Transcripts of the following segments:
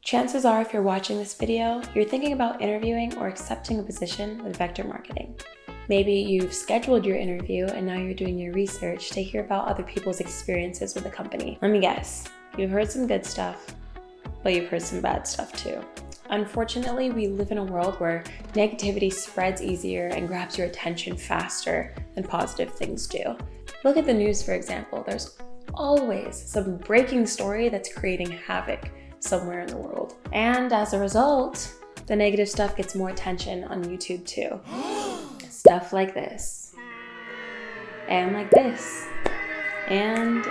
Chances are, if you're watching this video, you're thinking about interviewing or accepting a position with Vector Marketing. Maybe you've scheduled your interview and now you're doing your research to hear about other people's experiences with the company. Let me guess, you've heard some good stuff, but you've heard some bad stuff too. Unfortunately, we live in a world where negativity spreads easier and grabs your attention faster than positive things do. Look at the news, for example. There's always some breaking story that's creating havoc somewhere in the world. And as a result, the negative stuff gets more attention on YouTube too. Stuff like this. And like this. And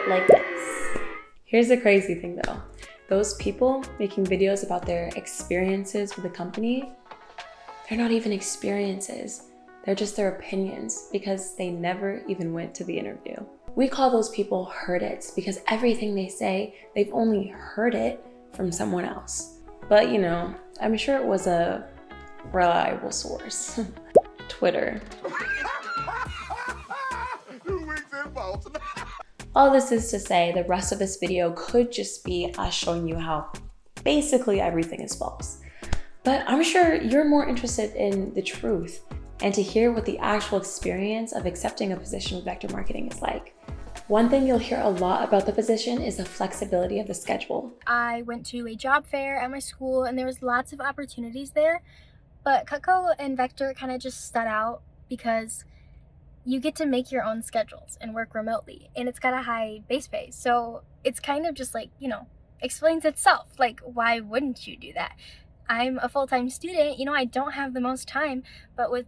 like this. Here's the crazy thing though. Those people making videos about their experiences with the company, they're not even experiences. They're just their opinions because they never even went to the interview. We call those people heard it's because everything they say, they've only heard it from someone else. But you know, I'm sure it was a reliable source. Twitter. All this is to say, the rest of this video could just be us showing you how basically everything is false. But I'm sure you're more interested in the truth and to hear what the actual experience of accepting a position with Vector Marketing is like. One thing you'll hear a lot about the position is the flexibility of the schedule. I went to a job fair at my school and there was lots of opportunities there, but Cutco and Vector kind of just stood out because you get to make your own schedules and work remotely, and it's got a high base pay. So it's kind of just like, explains itself. Like, why wouldn't you do that? I'm a full-time student, I don't have the most time, but with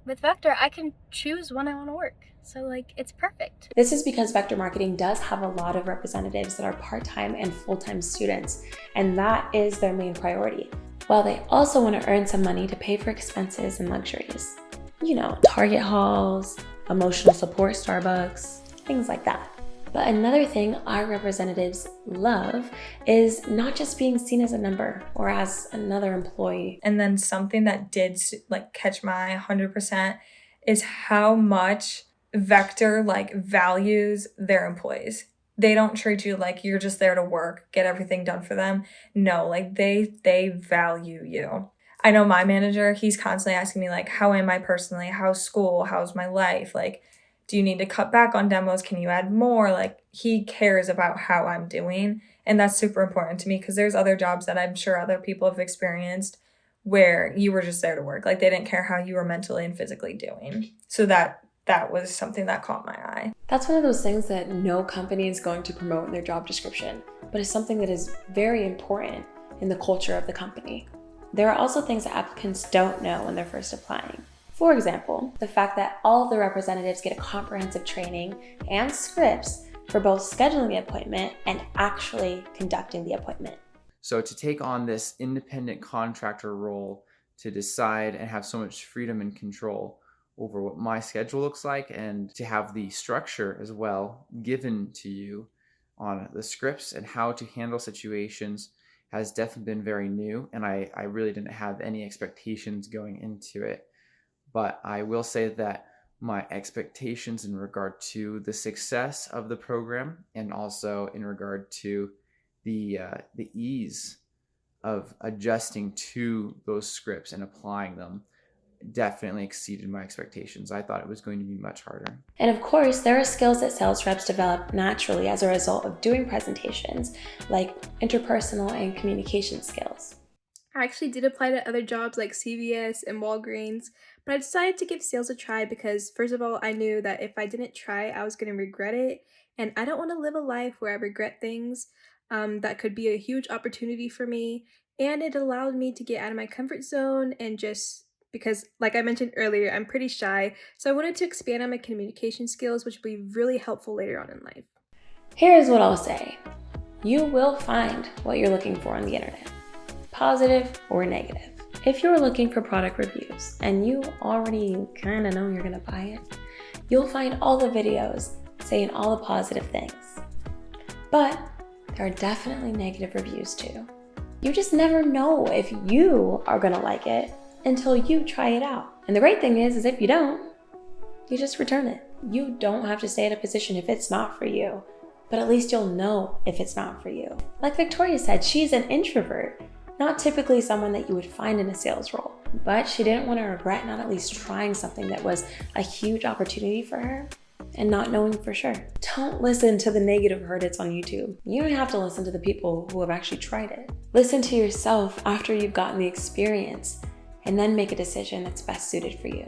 Vector, I can choose when I want to work. So it's perfect. This is because Vector Marketing does have a lot of representatives that are part-time and full-time students, and that is their main priority. While they also want to earn some money to pay for expenses and luxuries. Target hauls, emotional support Starbucks, things like that. But another thing our representatives love is not just being seen as a number or as another employee. And then something that did catch my 100% is how much Vector values their employees. They don't treat you like you're just there to work, get everything done for them. No, they value you. I know my manager, he's constantly asking me how am I personally? How's school? How's my life? Do you need to cut back on demos? Can you add more? He cares about how I'm doing. And that's super important to me because there's other jobs that I'm sure other people have experienced where you were just there to work. They didn't care how you were mentally and physically doing. So that was something that caught my eye. That's one of those things that no company is going to promote in their job description, but it's something that is very important in the culture of the company. There are also things that applicants don't know when they're first applying. For example, the fact that all of the representatives get a comprehensive training and scripts for both scheduling the appointment and actually conducting the appointment. So to take on this independent contractor role, to decide and have so much freedom and control over what my schedule looks like, and to have the structure as well given to you on the scripts and how to handle situations has definitely been very new, and I really didn't have any expectations going into it. But I will say that my expectations in regard to the success of the program and also in regard to the ease of adjusting to those scripts and applying them definitely exceeded my expectations. I thought it was going to be much harder. And of course, there are skills that sales reps develop naturally as a result of doing presentations, like interpersonal and communication skills. I actually did apply to other jobs like CVS and Walgreens, but I decided to give sales a try because, first of all, I knew that if I didn't try, I was going to regret it, and I don't want to live a life where I regret things. That could be a huge opportunity for me, and it allowed me to get out of my comfort zone and just because, like I mentioned earlier, I'm pretty shy, so I wanted to expand on my communication skills, which will be really helpful later on in life. Here's what I'll say. You will find what you're looking for on the internet, positive or negative. If you're looking for product reviews and you already kind of know you're going to buy it, you'll find all the videos saying all the positive things. But there are definitely negative reviews too. You just never know if you are going to like it until you try it out. And the great thing is if you don't, you just return it. You don't have to stay at a position if it's not for you. but at least you'll know if it's not for you. Like Victoria said, she's an introvert, not typically someone that you would find in a sales role, but she didn't want to regret not at least trying something that was a huge opportunity for her and not knowing for sure. Don't listen to the negative Reddits on YouTube. You don't have to listen to the people who have actually tried it. Listen to yourself after you've gotten the experience and then make a decision that's best suited for you.